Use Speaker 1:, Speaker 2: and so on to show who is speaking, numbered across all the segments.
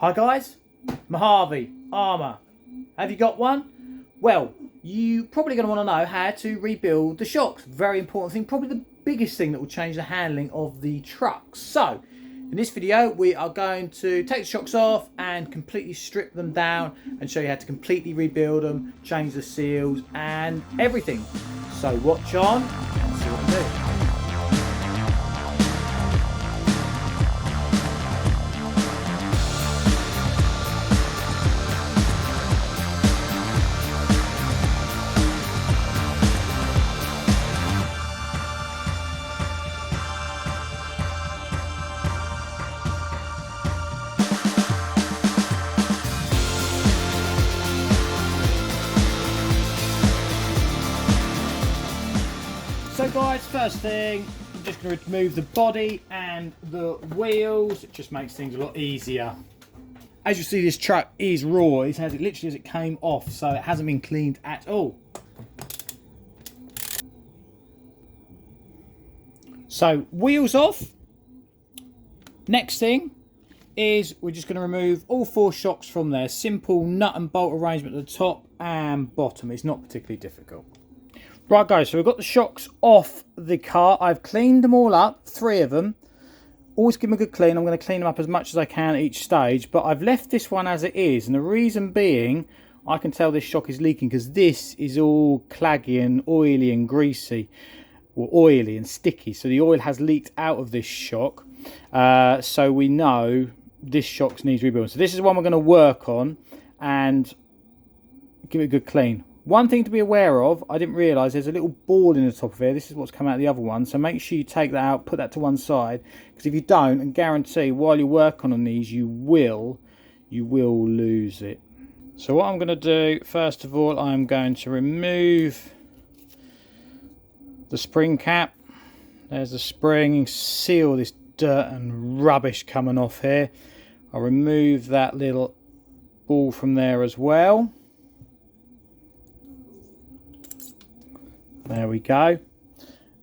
Speaker 1: Hi guys, Mojave, Arrma. Have you got one? Well, you're probably going to want to know how to rebuild the shocks. Very important thing, probably the biggest thing that will change the handling of the truck. So, in this video, we are going to take the shocks off and completely strip them down and show you how to completely rebuild them, change the seals and everything. So watch on and see what we do. So guys, first thing, I'm just going to remove the body and the wheels. It just makes things a lot easier. As you see, this truck is raw. It has it literally as it came off, so it hasn't been cleaned at all. So wheels off. Next thing is we're just going to remove all four shocks from there. Simple nut and bolt arrangement at the top and bottom. It's not particularly difficult. Right guys, so we've got the shocks off the car. I've cleaned them all up, 3 of them. Always give them a good clean. I'm going to clean them up as much as I can at each stage, but I've left this one as it is, and the reason being, I can tell this shock is leaking because this is all claggy and oily and greasy, or oily and sticky, so the oil has leaked out of this shock, so we know this shock needs rebuilding. So this is one we're going to work on and give it a good clean. One thing to be aware of, I didn't realise there's a little ball in the top of here. This is what's come out of the other one. So make sure you take that out, put that to one side. Because if you don't, and guarantee while you're working on these, you will lose it. So what I'm going to do, first of all, I'm going to remove the spring cap. There's the spring, see all this dirt and rubbish coming off here. I'll remove that little ball from there as well. There we go.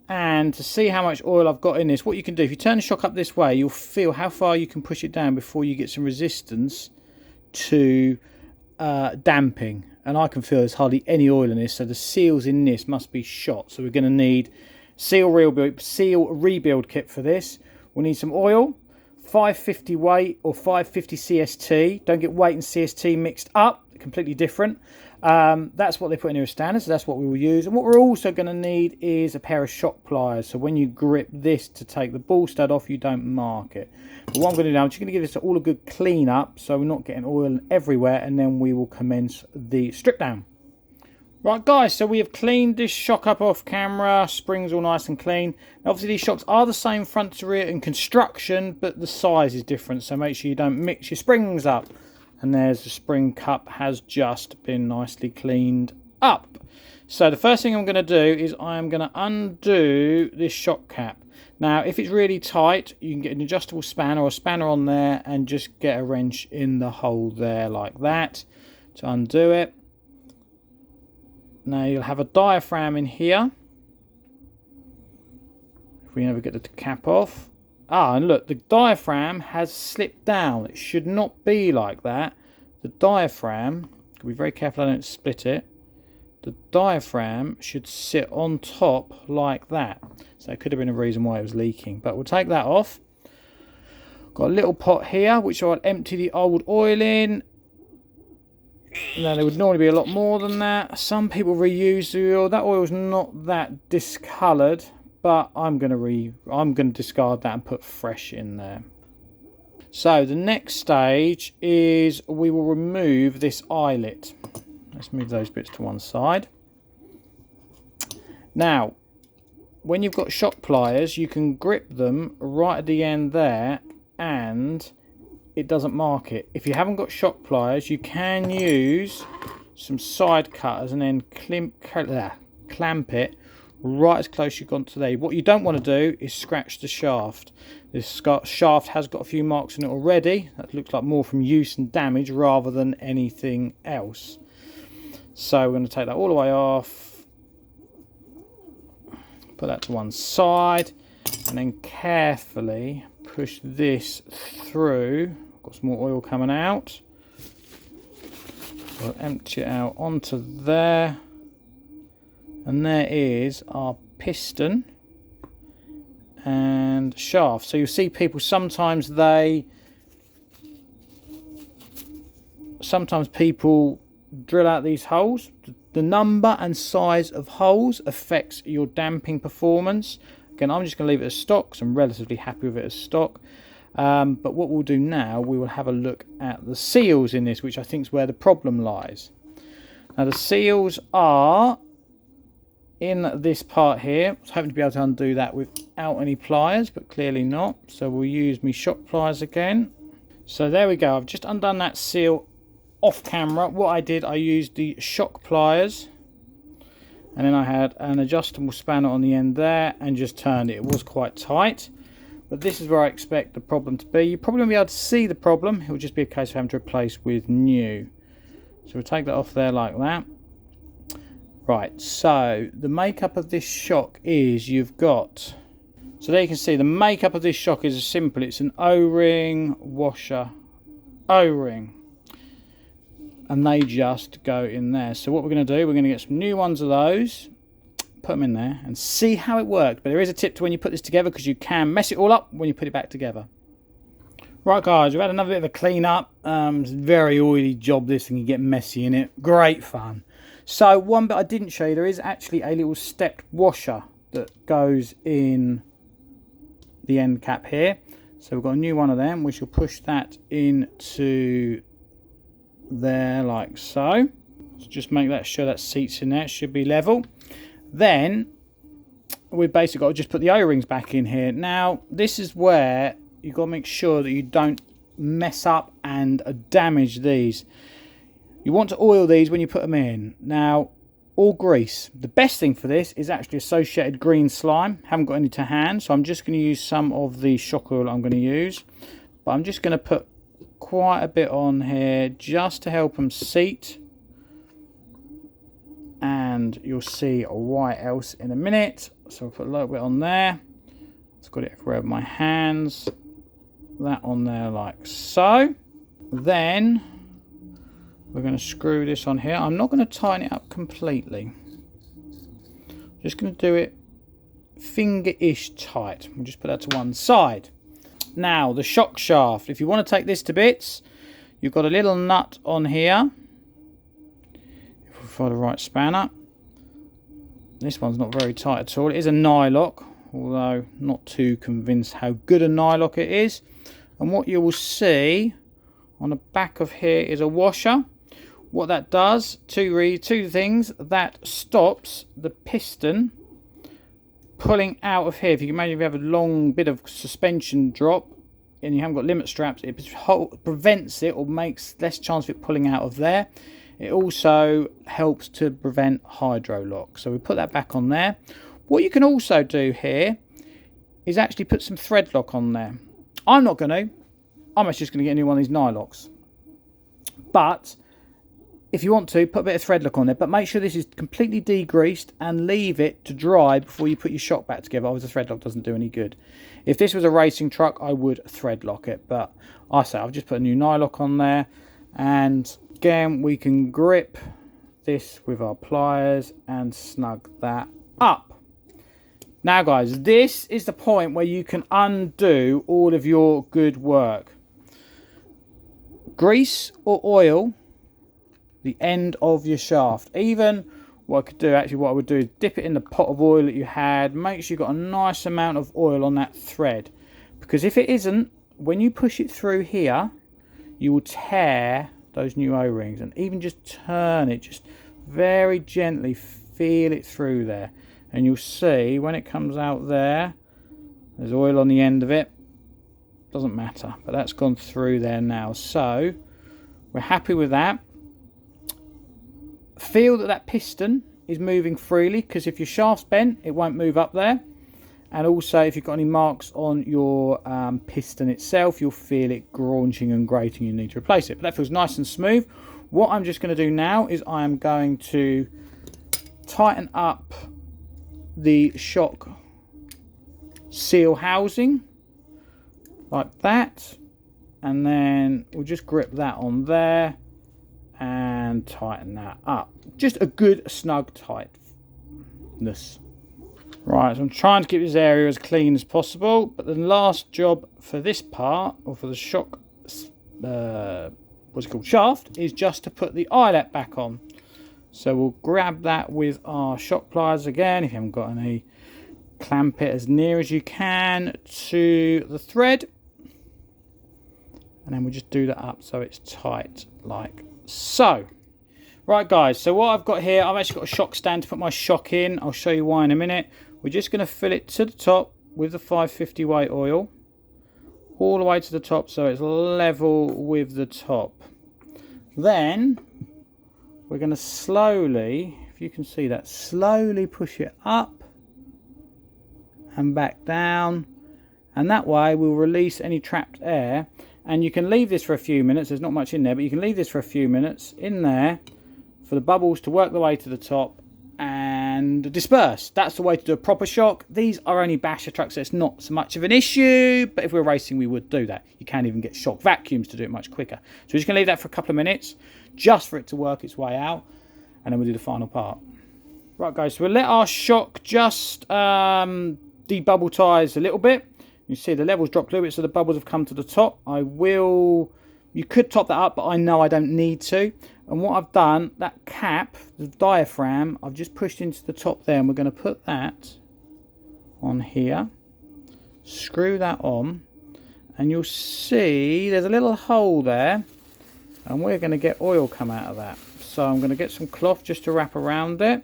Speaker 1: And to see how much oil I've got in this, what you can do, if you turn the shock up this way, you'll feel how far you can push it down before you get some resistance to damping. And I can feel there's hardly any oil in this, so the seals in this must be shot. So we're going to need seal rebuild kit for this. We'll need some oil, 550 weight or 550 CST. Don't get weight and CST mixed up, completely different. That's what they put in here as standard, so that's what we will use. And what we're also going to need is a pair of shock pliers, so when you grip this to take the ball stud off, you don't mark it. But what I'm going to do now, I'm just going to give this all a good clean up so we're not getting oil everywhere, and then we will commence the strip down. Right guys, so we have cleaned this shock up off camera, springs all nice and clean. Now, obviously these shocks are the same front to rear in construction, but the size is different, so make sure you don't mix your springs up. And there's the spring cup has just been nicely cleaned up. So the first thing I'm going to do is I'm going to undo this shock cap. Now if it's really tight, you can get an adjustable spanner or a spanner on there and just get a wrench in the hole there like that to undo it. Now you'll have a diaphragm in here. If we never get the cap off. Ah, and look, the diaphragm has slipped down. It should not be like that. The diaphragm, be very careful I don't split it. The diaphragm should sit on top like that. So it could have been a reason why it was leaking. But we'll take that off. Got a little pot here, which I'll empty the old oil in. Now there would normally be a lot more than that. Some people reuse the oil. That oil's not that discoloured. But I'm going to discard that and put fresh in there. So the next stage is we will remove this eyelet. Let's move those bits to one side. Now, when you've got shock pliers, you can grip them right at the end there and it doesn't mark it. If you haven't got shock pliers, you can use some side cutters and then clamp it right as close as you've gone to there. What you don't want to do is scratch the shaft. This shaft has got a few marks in it already. That looks like more from use and damage rather than anything else. So we're going to take that all the way off, put that to one side, and then carefully push this through got some more oil coming out. We'll empty it out onto there. And there is our piston and shaft. So you'll see people sometimes people drill out these holes. The number and size of holes affects your damping performance. Again, I'm just going to leave it as stock because I'm relatively happy with it as stock. But what we'll do now, we will have a look at the seals in this, which I think is where the problem lies. Now the seals are in this part here. I was hoping to be able to undo that without any pliers, but clearly not. So we'll use my shock pliers again. So there we go. I've just undone that seal off camera. What I did, I used the shock pliers, and then I had an adjustable spanner on the end there and just turned it. It was quite tight, but this is where I expect the problem to be. You probably won't be able to see the problem. It will just be a case of having to replace with new. So we'll take that off there like that. Right, so the makeup of this shock is you've got, so there you can see the makeup of this shock is simple. It's an O-ring, washer, O-ring, and they just go in there. So what we're going to do, we're going to get some new ones of those, put them in there and see how it works. But there is a tip to when you put this together, because you can mess it all up when you put it back together. Right guys, we've had another bit of a clean up. It's a very oily job, this, and you get messy in it. Great fun. So one bit I didn't show you, there is actually a little stepped washer that goes in the end cap here. So we've got a new one of them. We shall push that into there like so. So just make that sure that seats in there. It should be level. Then we've basically got to just put the O-rings back in here. Now this is where you've got to make sure that you don't mess up and damage these. You want to oil these when you put them in. Now, or grease. The best thing for this is actually associated green slime. Haven't got any to hand, so I'm just going to use some of the shock oil I'm going to use. But I'm just going to put quite a bit on here just to help them seat. And you'll see why else in a minute. So I'll put a little bit on there. Just got it everywhere with my hands. That on there like so. Then we're going to screw this on here. I'm not going to tighten it up completely. I'm just going to do it finger-ish tight. We'll just put that to one side. Now, the shock shaft. If you want to take this to bits, you've got a little nut on here. If we find the right spanner. This one's not very tight at all. It is a nylock, although not too convinced how good a nylock it is. And what you will see on the back of here is a washer. What that does, two things, that stops the piston pulling out of here. If you can imagine, if you have a long bit of suspension drop and you haven't got limit straps, it prevents it or makes less chance of it pulling out of there. It also helps to prevent hydro lock. So we put that back on there. What you can also do here is actually put some thread lock on there. I'm not going to. I'm actually just going to get a new one of these nylocks. But if you want to, put a bit of thread lock on there. But make sure this is completely degreased and leave it to dry before you put your shock back together. Otherwise, the thread lock doesn't do any good. If this was a racing truck, I would thread lock it. But I say I've just put a new nylock on there. And again, we can grip this with our pliers and snug that up. Now guys, this is the point where you can undo all of your good work. Grease or oil the end of your shaft. Even what I could do, actually what I would do is dip it in the pot of oil that you had. Make sure you've got a nice amount of oil on that thread. Because if it isn't, when you push it through here, you will tear those new O-rings. And even just turn it, just very gently feel it through there. And you'll see when it comes out there, there's oil on the end of it. Doesn't matter, but that's gone through there now. So we're happy with that. Feel that that piston is moving freely, because if your shaft's bent, it won't move up there. And also, if you've got any marks on your piston itself, you'll feel it graunching and grating. You need to replace it. But that feels nice and smooth. What I'm just going to do now is I am going to tighten up the shock seal housing like that. and then we'll just grip that on there and tighten that up. Just a good snug tightness. Right, so I'm trying to keep this area as clean as possible, but the last job for this part, or for the shock, what's it called, shaft, is just to put the eyelet back on. So we'll grab that with our shock pliers again. If you haven't got any, clamp it as near as you can to the thread, and then we'll just do that up so it's tight like so. Right guys, so what I've got here, I've actually got a shock stand to put my shock in. I'll show you why in a minute. We're just going to fill it to the top with the 550 weight oil, all the way to the top so it's level with the top. Then we're going to slowly, if you can see that, slowly push it up and back down, and that way we'll release any trapped air. And you can leave this for a few minutes, there's not much in there, but you can leave this for a few minutes in there for the bubbles to work their way to the top and disperse. That's the way to do a proper shock. These are only basher trucks, so it's not so much of an issue, but if we're racing we would do that. You can even get shock vacuums to do it much quicker. So we're just going to leave that for a couple of minutes just for it to work its way out, and then we'll do the final part. Right guys, so we'll let our shock just debubble ties a little bit. You see the levels dropped a little bit, so the bubbles have come to the top. You could top that up, but I know I don't need to. And what I've done, that cap, the diaphragm, I've just pushed into the top there, and we're going to put that on here. Screw that on, and you'll see there's a little hole there, and we're going to get oil come out of that. So I'm going to get some cloth just to wrap around it,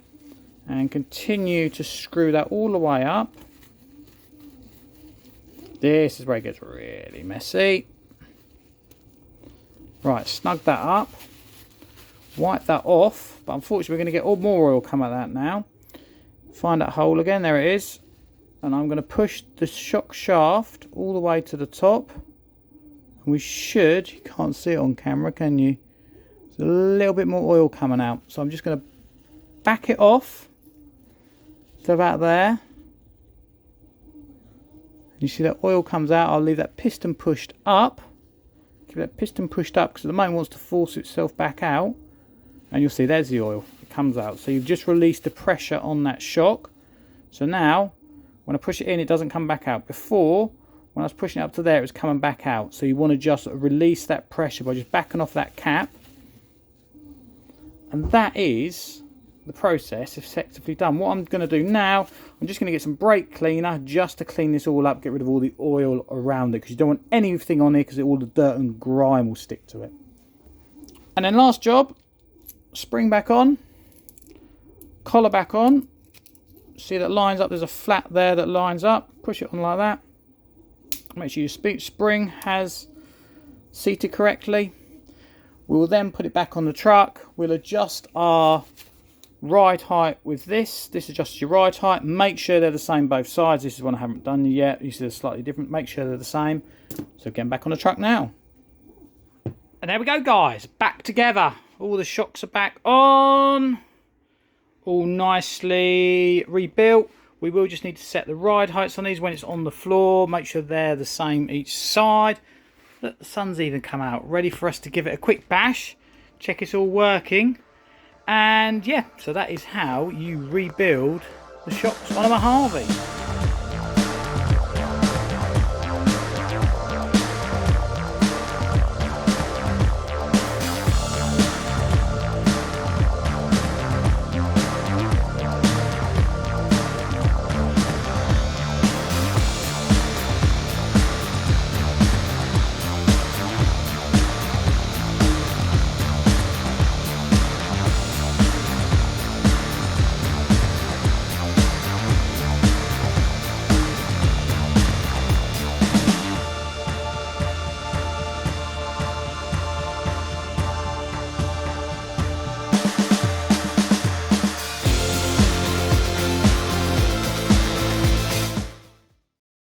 Speaker 1: and continue to screw that all the way up. This is where it gets really messy. Right, snug that up. Wipe that off. But unfortunately, we're going to get more oil come out of that now. Find that hole again. There it is. And I'm going to push the shock shaft all the way to the top. And we should, you can't see it on camera, can you? There's a little bit more oil coming out. So I'm just going to back it off to about there. You see that oil comes out. I'll leave that piston pushed up. Keep that piston pushed up because at the moment it wants to force itself back out. And you'll see there's the oil. It comes out. So you've just released the pressure on that shock. So now when I push it in, it doesn't come back out. Before, when I was pushing it up to there, it was coming back out. So you want to just release that pressure by just backing off that cap. And that is the process effectively done. What I'm going to do now, I'm just going to get some brake cleaner just to clean this all up, get rid of all the oil around it, because you don't want anything on here because all the dirt and grime will stick to it. And then last job, spring back on, collar back on. See that lines up, there's a flat there that lines up. Push it on like that. Make sure your spring has seated correctly. We will then put it back on the truck. We'll adjust our ride height with this. This adjusts your ride height. Make sure they're the same both sides. This is one I haven't done yet. You see they're slightly different. Make sure they're the same. So getting back on the truck now. And there we go guys, back together. All the shocks are back on. All nicely rebuilt. We will just need to set the ride heights on these when it's on the floor. Make sure they're the same each side. Look, the sun's even come out, ready for us to give it a quick bash. Check it's all working. And yeah, so that is how you rebuild the shocks on a Mojave.